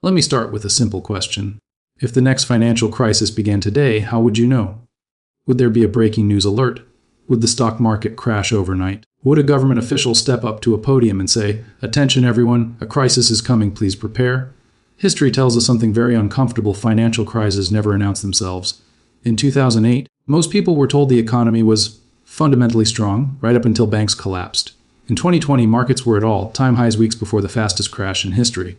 Let me start with a simple question. If the next financial crisis began today, how would you know? Would there be a breaking news alert? Would the stock market crash overnight? Would a government official step up to a podium and say, "Attention everyone, a crisis is coming, please prepare"? History tells us something very uncomfortable: financial crises never announce themselves. In 2008, most people were told the economy was fundamentally strong, right up until banks collapsed. In 2020, markets were at all-time highs weeks before the fastest crash in history.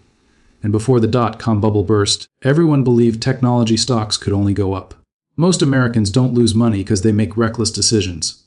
And before the dot-com bubble burst, everyone believed technology stocks could only go up. Most Americans don't lose money because they make reckless decisions.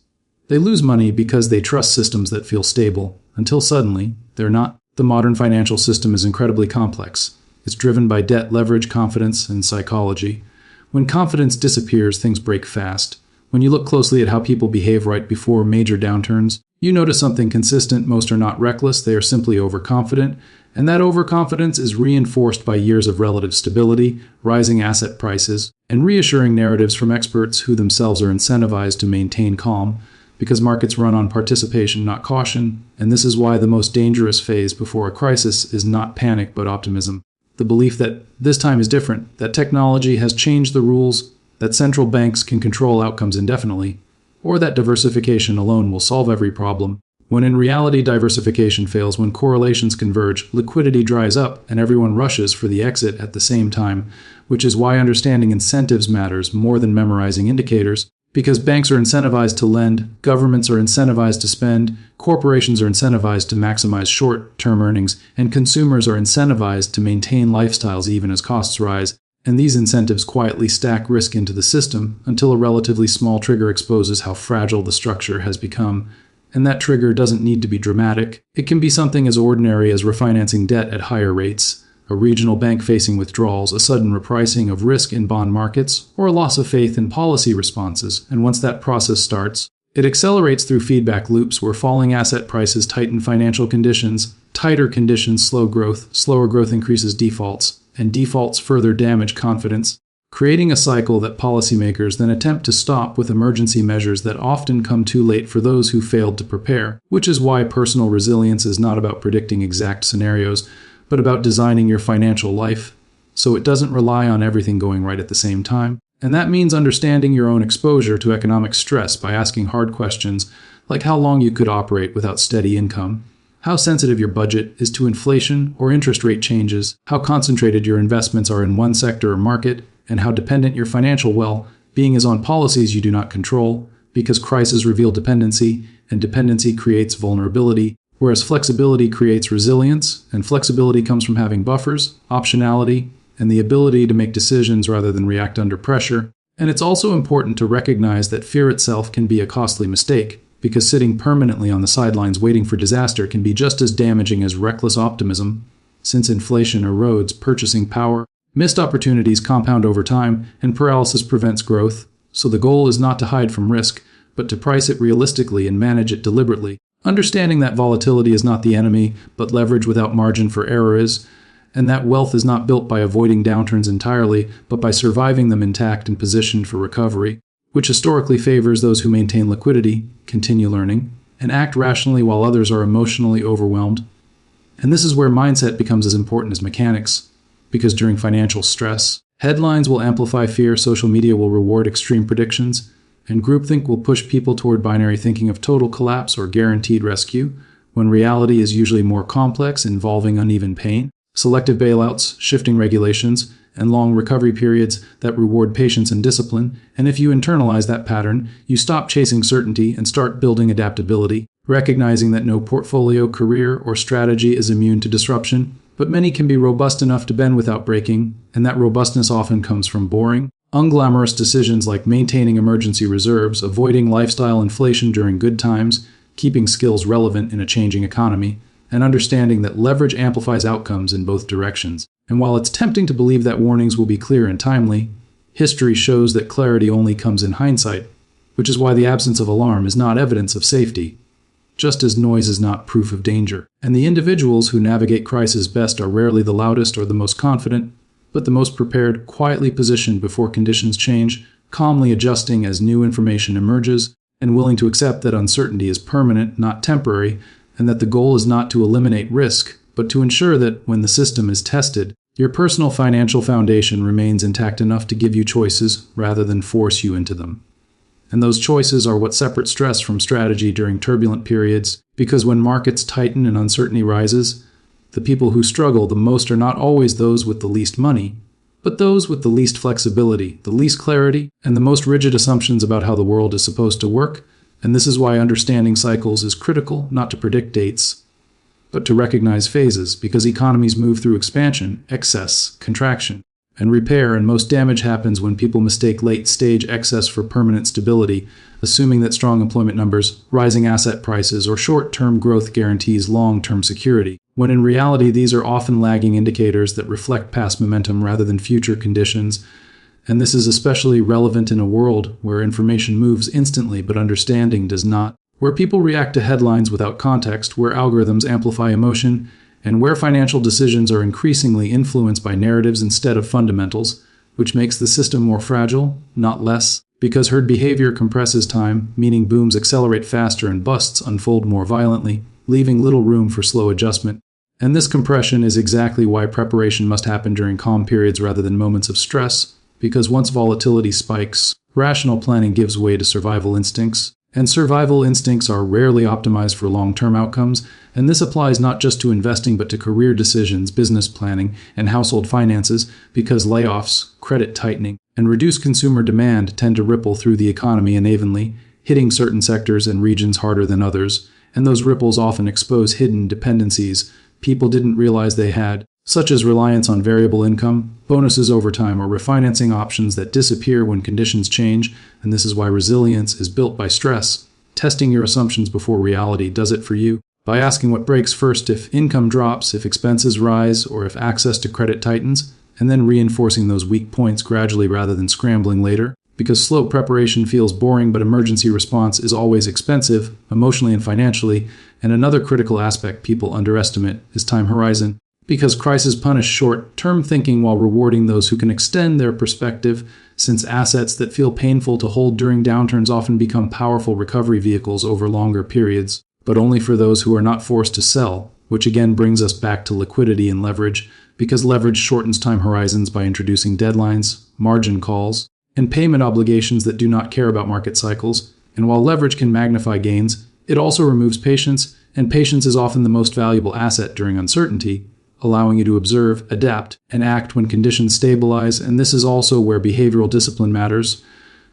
They lose money because they trust systems that feel stable, until suddenly, they're not. The modern financial system is incredibly complex. It's driven by debt, leverage, confidence, and psychology. When confidence disappears, things break fast. When you look closely at how people behave right before major downturns, you notice something consistent. Most are not reckless, they are simply overconfident, and that overconfidence is reinforced by years of relative stability, rising asset prices, and reassuring narratives from experts who themselves are incentivized to maintain calm, because markets run on participation, not caution, and this is why the most dangerous phase before a crisis is not panic but optimism. The belief that this time is different, that technology has changed the rules, that central banks can control outcomes indefinitely, or that diversification alone will solve every problem, when in reality diversification fails when correlations converge, liquidity dries up, and everyone rushes for the exit at the same time, which is why understanding incentives matters more than memorizing indicators, because banks are incentivized to lend, governments are incentivized to spend, corporations are incentivized to maximize short-term earnings, and consumers are incentivized to maintain lifestyles even as costs rise. And these incentives quietly stack risk into the system until a relatively small trigger exposes how fragile the structure has become. And that trigger doesn't need to be dramatic. It can be something as ordinary as refinancing debt at higher rates, a regional bank facing withdrawals, a sudden repricing of risk in bond markets, or a loss of faith in policy responses. And once that process starts, it accelerates through feedback loops where falling asset prices tighten financial conditions, tighter conditions slow growth, slower growth increases defaults, and defaults further damage confidence, creating a cycle that policymakers then attempt to stop with emergency measures that often come too late for those who failed to prepare, which is why personal resilience is not about predicting exact scenarios, but about designing your financial life so it doesn't rely on everything going right at the same time. And that means understanding your own exposure to economic stress by asking hard questions like how long you could operate without steady income, how sensitive your budget is to inflation or interest rate changes, how concentrated your investments are in one sector or market, and how dependent your financial well-being is on policies you do not control, because crises reveal dependency, and dependency creates vulnerability, whereas flexibility creates resilience, and flexibility comes from having buffers, optionality, and the ability to make decisions rather than react under pressure. And it's also important to recognize that fear itself can be a costly mistake, because sitting permanently on the sidelines waiting for disaster can be just as damaging as reckless optimism, since inflation erodes purchasing power, missed opportunities compound over time, and paralysis prevents growth. So the goal is not to hide from risk, but to price it realistically and manage it deliberately. Understanding that volatility is not the enemy, but leverage without margin for error is, and that wealth is not built by avoiding downturns entirely, but by surviving them intact and positioned for recovery, which historically favors those who maintain liquidity, continue learning, and act rationally while others are emotionally overwhelmed. And this is where mindset becomes as important as mechanics, because during financial stress, headlines will amplify fear, social media will reward extreme predictions, and groupthink will push people toward binary thinking of total collapse or guaranteed rescue, when reality is usually more complex, involving uneven pain, selective bailouts, shifting regulations, and long recovery periods that reward patience and discipline. And if you internalize that pattern, you stop chasing certainty and start building adaptability, recognizing that no portfolio, career, or strategy is immune to disruption, but many can be robust enough to bend without breaking, and that robustness often comes from boring, unglamorous decisions like maintaining emergency reserves, avoiding lifestyle inflation during good times, keeping skills relevant in a changing economy, and understanding that leverage amplifies outcomes in both directions. And while it's tempting to believe that warnings will be clear and timely, history shows that clarity only comes in hindsight, which is why the absence of alarm is not evidence of safety, just as noise is not proof of danger. And the individuals who navigate crisis best are rarely the loudest or the most confident, but the most prepared, quietly positioned before conditions change, calmly adjusting as new information emerges, and willing to accept that uncertainty is permanent, not temporary, and that the goal is not to eliminate risk, but to ensure that when the system is tested, Your personal financial foundation remains intact enough to give you choices rather than force you into them. And those choices are what separate stress from strategy during turbulent periods, because when markets tighten and uncertainty rises, the people who struggle the most are not always those with the least money, but those with the least flexibility, the least clarity, and the most rigid assumptions about how the world is supposed to work. And this is why understanding cycles is critical, not to predict dates, but to recognize phases, because economies move through expansion, excess, contraction, and repair, and most damage happens when people mistake late-stage excess for permanent stability, assuming that strong employment numbers, rising asset prices, or short-term growth guarantees long-term security, when in reality these are often lagging indicators that reflect past momentum rather than future conditions. And this is especially relevant in a world where information moves instantly but understanding does not, where people react to headlines without context, where algorithms amplify emotion, and where financial decisions are increasingly influenced by narratives instead of fundamentals, which makes the system more fragile, not less, because herd behavior compresses time, meaning booms accelerate faster and busts unfold more violently, leaving little room for slow adjustment. And this compression is exactly why preparation must happen during calm periods rather than moments of stress, because once volatility spikes, rational planning gives way to survival instincts, and survival instincts are rarely optimized for long-term outcomes, and this applies not just to investing but to career decisions, business planning, and household finances, because layoffs, credit tightening, and reduced consumer demand tend to ripple through the economy unevenly, hitting certain sectors and regions harder than others, and those ripples often expose hidden dependencies people didn't realize they had, such as reliance on variable income, bonuses over time, or refinancing options that disappear when conditions change. And this is why resilience is built by stress. Testing your assumptions before reality does it for you, by asking what breaks first if income drops, if expenses rise, or if access to credit tightens, and then reinforcing those weak points gradually rather than scrambling later. Because slow preparation feels boring, but emergency response is always expensive, emotionally and financially. And another critical aspect people underestimate is time horizon. Because crises punish short-term thinking while rewarding those who can extend their perspective, since assets that feel painful to hold during downturns often become powerful recovery vehicles over longer periods, but only for those who are not forced to sell, which again brings us back to liquidity and leverage, because leverage shortens time horizons by introducing deadlines, margin calls, and payment obligations that do not care about market cycles. And while leverage can magnify gains, it also removes patience, and patience is often the most valuable asset during uncertainty, allowing you to observe, adapt, and act when conditions stabilize. And this is also where behavioral discipline matters,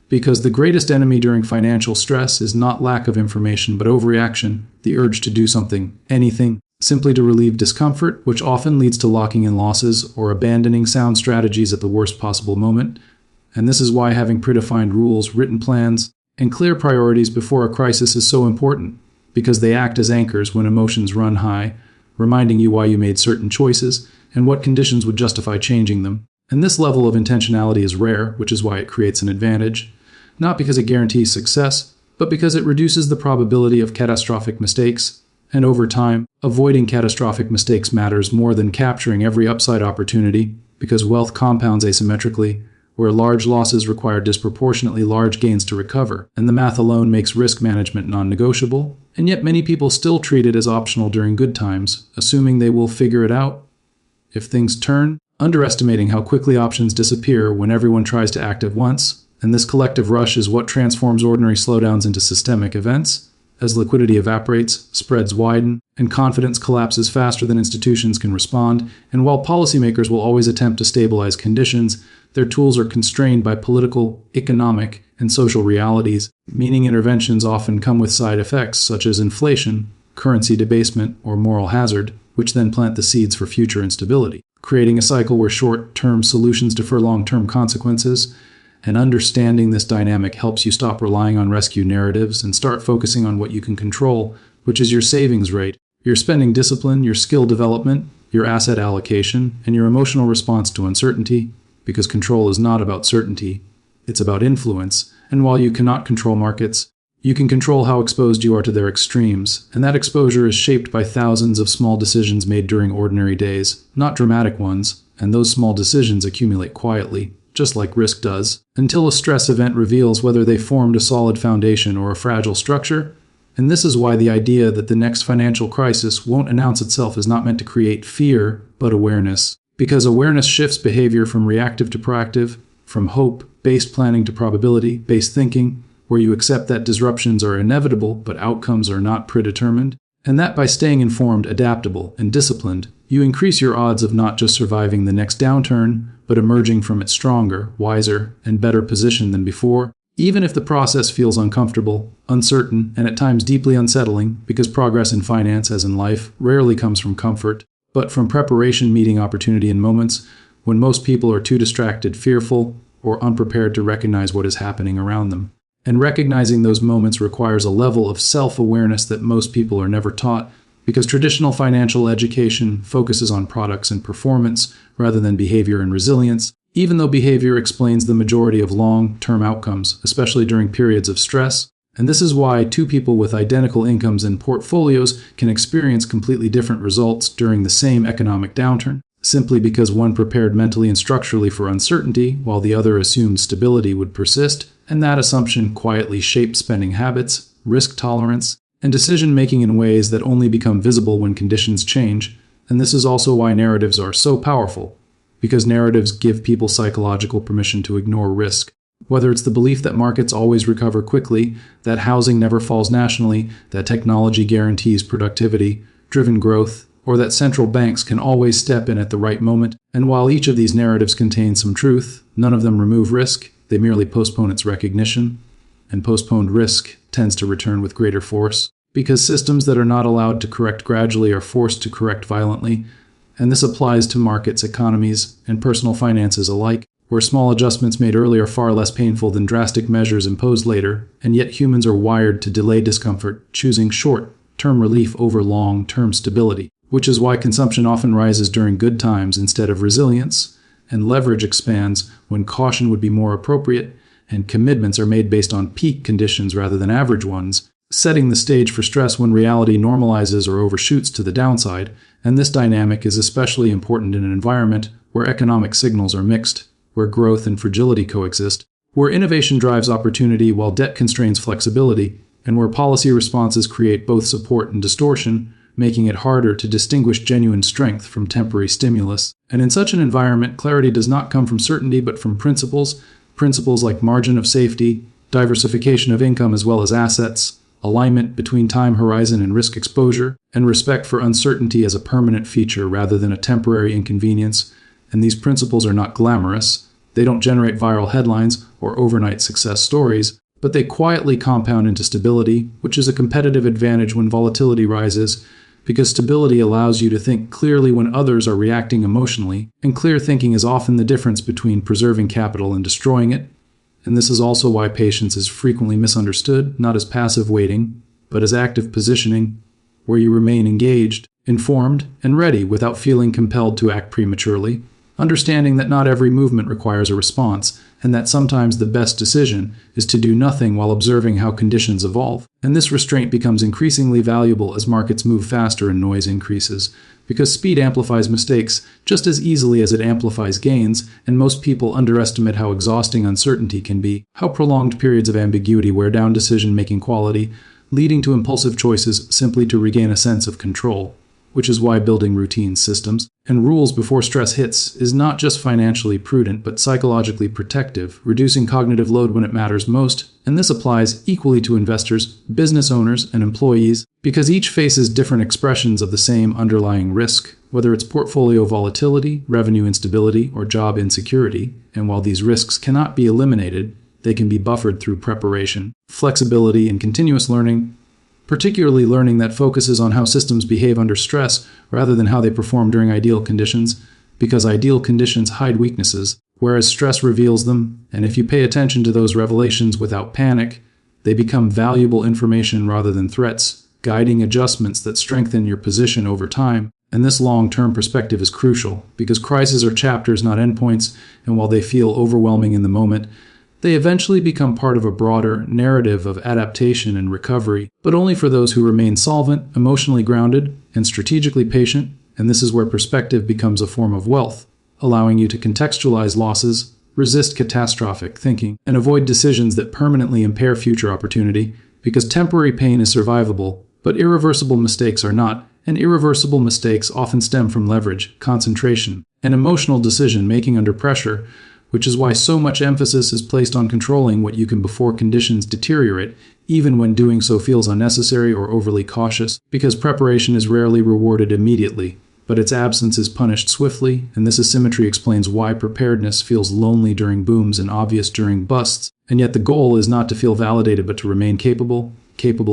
because the greatest enemy during financial stress is not lack of information but overreaction, the urge to do something, anything, simply to relieve discomfort, which often leads to locking in losses or abandoning sound strategies at the worst possible moment. And this is why having predefined rules, written plans, and clear priorities before a crisis is so important, because they act as anchors when emotions run high, reminding you why you made certain choices and what conditions would justify changing them. And this level of intentionality is rare, which is why it creates an advantage, not because it guarantees success, but because it reduces the probability of catastrophic mistakes. And over time, avoiding catastrophic mistakes matters more than capturing every upside opportunity, because wealth compounds asymmetrically, where large losses require disproportionately large gains to recover, and the math alone makes risk management non-negotiable, and yet many people still treat it as optional during good times, assuming they will figure it out if things turn, underestimating how quickly options disappear when everyone tries to act at once. And this collective rush is what transforms ordinary slowdowns into systemic events. As liquidity evaporates, spreads widen, and confidence collapses faster than institutions can respond, and while policymakers will always attempt to stabilize conditions, their tools are constrained by political, economic, and social realities, meaning interventions often come with side effects such as inflation, currency debasement, or moral hazard, which then plant the seeds for future instability, creating a cycle where short-term solutions defer long-term consequences. And understanding this dynamic helps you stop relying on rescue narratives and start focusing on what you can control, which is your savings rate, your spending discipline, your skill development, your asset allocation, and your emotional response to uncertainty, because control is not about certainty, it's about influence. And while you cannot control markets, you can control how exposed you are to their extremes, and that exposure is shaped by thousands of small decisions made during ordinary days, not dramatic ones, and those small decisions accumulate quietly, just like risk does, until a stress event reveals whether they formed a solid foundation or a fragile structure. And this is why the idea that the next financial crisis won't announce itself is not meant to create fear, but awareness. Because awareness shifts behavior from reactive to proactive, from hope-based planning to probability-based thinking, where you accept that disruptions are inevitable but outcomes are not predetermined, and that by staying informed, adaptable, and disciplined, you increase your odds of not just surviving the next downturn, but emerging from it stronger, wiser, and better positioned than before, even if the process feels uncomfortable, uncertain, and at times deeply unsettling, because progress in finance, as in life, rarely comes from comfort, but from preparation meeting opportunity in moments when most people are too distracted, fearful, or unprepared to recognize what is happening around them. And recognizing those moments requires a level of self-awareness that most people are never taught, because traditional financial education focuses on products and performance rather than behavior and resilience, even though behavior explains the majority of long-term outcomes, especially during periods of stress. And this is why two people with identical incomes and portfolios can experience completely different results during the same economic downturn, simply because one prepared mentally and structurally for uncertainty, while the other assumed stability would persist, and that assumption quietly shaped spending habits, risk tolerance, and decision-making in ways that only become visible when conditions change. And this is also why narratives are so powerful, because narratives give people psychological permission to ignore risk. Whether it's the belief that markets always recover quickly, that housing never falls nationally, that technology guarantees productivity-driven growth, or that central banks can always step in at the right moment. And while each of these narratives contains some truth, none of them remove risk. They merely postpone its recognition. And postponed risk tends to return with greater force, because systems that are not allowed to correct gradually are forced to correct violently. And this applies to markets, economies, and personal finances alike, where small adjustments made early are far less painful than drastic measures imposed later, and yet humans are wired to delay discomfort, choosing short-term relief over long-term stability, which is why consumption often rises during good times instead of resilience, and leverage expands when caution would be more appropriate, and commitments are made based on peak conditions rather than average ones, setting the stage for stress when reality normalizes or overshoots to the downside. And this dynamic is especially important in an environment where economic signals are mixed, where growth and fragility coexist, where innovation drives opportunity while debt constrains flexibility, and where policy responses create both support and distortion, making it harder to distinguish genuine strength from temporary stimulus. And in such an environment, clarity does not come from certainty but from principles like margin of safety, diversification of income as well as assets, alignment between time horizon and risk exposure, and respect for uncertainty as a permanent feature rather than a temporary inconvenience. And these principles are not glamorous. They don't generate viral headlines or overnight success stories, but they quietly compound into stability, which is a competitive advantage when volatility rises, because stability allows you to think clearly when others are reacting emotionally, and clear thinking is often the difference between preserving capital and destroying it. And this is also why patience is frequently misunderstood, not as passive waiting, but as active positioning, where you remain engaged, informed, and ready without feeling compelled to act prematurely, understanding that not every movement requires a response, and that sometimes the best decision is to do nothing while observing how conditions evolve. And this restraint becomes increasingly valuable as markets move faster and noise increases, because speed amplifies mistakes just as easily as it amplifies gains, and most people underestimate how exhausting uncertainty can be, how prolonged periods of ambiguity wear down decision-making quality, leading to impulsive choices simply to regain a sense of control. Which is why building routine systems and rules before stress hits is not just financially prudent but psychologically protective, reducing cognitive load when it matters most. And this applies equally to investors, business owners, and employees, because each faces different expressions of the same underlying risk, whether it's portfolio volatility, revenue instability, or job insecurity. And while these risks cannot be eliminated, they can be buffered through preparation, flexibility, and continuous learning, particularly learning that focuses on how systems behave under stress rather than how they perform during ideal conditions, because ideal conditions hide weaknesses, whereas stress reveals them, and if you pay attention to those revelations without panic, they become valuable information rather than threats, guiding adjustments that strengthen your position over time. And this long-term perspective is crucial, because crises are chapters, not endpoints, and while they feel overwhelming in the moment, they eventually become part of a broader narrative of adaptation and recovery, but only for those who remain solvent, emotionally grounded, and strategically patient. And this is where perspective becomes a form of wealth, allowing you to contextualize losses, resist catastrophic thinking, and avoid decisions that permanently impair future opportunity, because temporary pain is survivable, but irreversible mistakes are not, and irreversible mistakes often stem from leverage, concentration, and emotional decision-making under pressure, which is why so much emphasis is placed on controlling what you can before conditions deteriorate, even when doing so feels unnecessary or overly cautious, because preparation is rarely rewarded immediately, but its absence is punished swiftly, and this asymmetry explains why preparedness feels lonely during booms and obvious during busts, and yet the goal is not to feel validated but to remain capable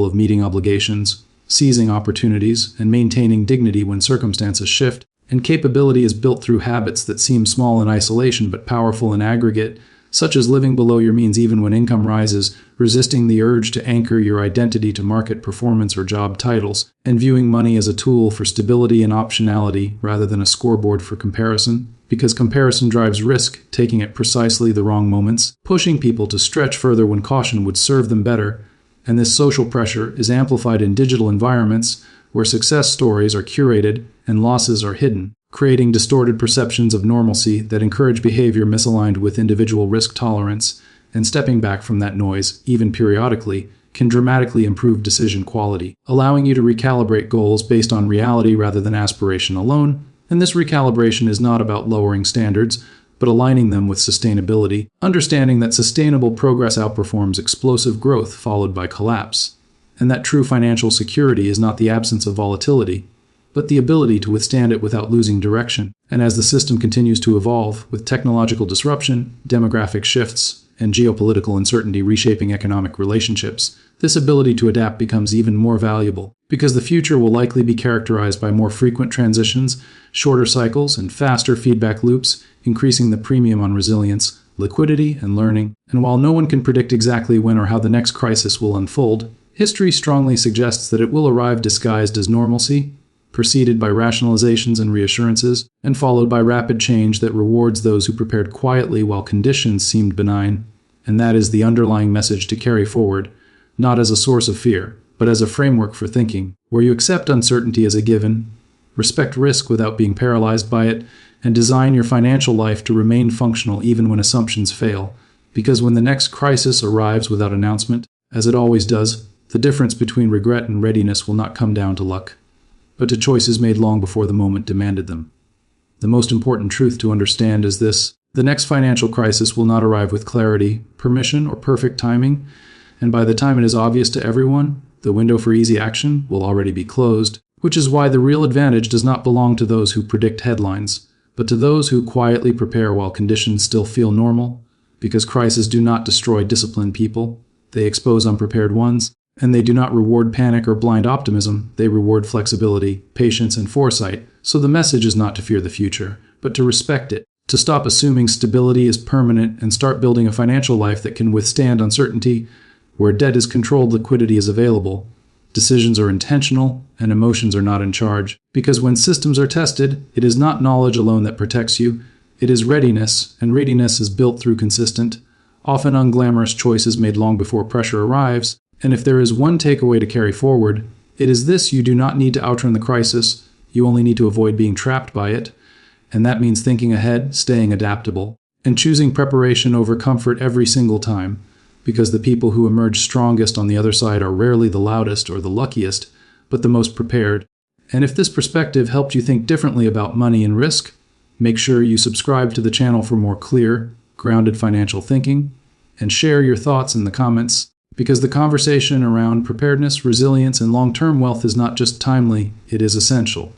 of meeting obligations, seizing opportunities, and maintaining dignity when circumstances shift. And capability is built through habits that seem small in isolation but powerful in aggregate, such as living below your means even when income rises, resisting the urge to anchor your identity to market performance or job titles, and viewing money as a tool for stability and optionality rather than a scoreboard for comparison. Because comparison drives risk, taking at precisely the wrong moments, pushing people to stretch further when caution would serve them better. And this social pressure is amplified in digital environments where success stories are curated and losses are hidden, creating distorted perceptions of normalcy that encourage behavior misaligned with individual risk tolerance, and stepping back from that noise, even periodically, can dramatically improve decision quality, allowing you to recalibrate goals based on reality rather than aspiration alone. And this recalibration is not about lowering standards, but aligning them with sustainability, understanding that sustainable progress outperforms explosive growth followed by collapse, and that true financial security is not the absence of volatility, but the ability to withstand it without losing direction. And as the system continues to evolve, with technological disruption, demographic shifts, and geopolitical uncertainty reshaping economic relationships, this ability to adapt becomes even more valuable, because the future will likely be characterized by more frequent transitions, shorter cycles, and faster feedback loops, increasing the premium on resilience, liquidity, and learning. And while no one can predict exactly when or how the next crisis will unfold, history strongly suggests that it will arrive disguised as normalcy, preceded by rationalizations and reassurances, and followed by rapid change that rewards those who prepared quietly while conditions seemed benign. And that is the underlying message to carry forward, not as a source of fear, but as a framework for thinking, where you accept uncertainty as a given, respect risk without being paralyzed by it, and design your financial life to remain functional even when assumptions fail. Because when the next crisis arrives without announcement, as it always does, the difference between regret and readiness will not come down to luck, but to choices made long before the moment demanded them. The most important truth to understand is this: the next financial crisis will not arrive with clarity, permission, or perfect timing, and by the time it is obvious to everyone, the window for easy action will already be closed, which is why the real advantage does not belong to those who predict headlines, but to those who quietly prepare while conditions still feel normal, because crises do not destroy disciplined people, they expose unprepared ones. And they do not reward panic or blind optimism, they reward flexibility, patience, and foresight. So the message is not to fear the future, but to respect it, to stop assuming stability is permanent and start building a financial life that can withstand uncertainty, where debt is controlled, liquidity is available, decisions are intentional, and emotions are not in charge. Because when systems are tested, it is not knowledge alone that protects you, it is readiness, and readiness is built through consistent, often unglamorous choices made long before pressure arrives. And if there is one takeaway to carry forward, it is this: you do not need to outrun the crisis, you only need to avoid being trapped by it. And that means thinking ahead, staying adaptable, and choosing preparation over comfort every single time, because the people who emerge strongest on the other side are rarely the loudest or the luckiest, but the most prepared. And if this perspective helped you think differently about money and risk, make sure you subscribe to the channel for more clear, grounded financial thinking, and share your thoughts in the comments. Because the conversation around preparedness, resilience, and long-term wealth is not just timely, it is essential.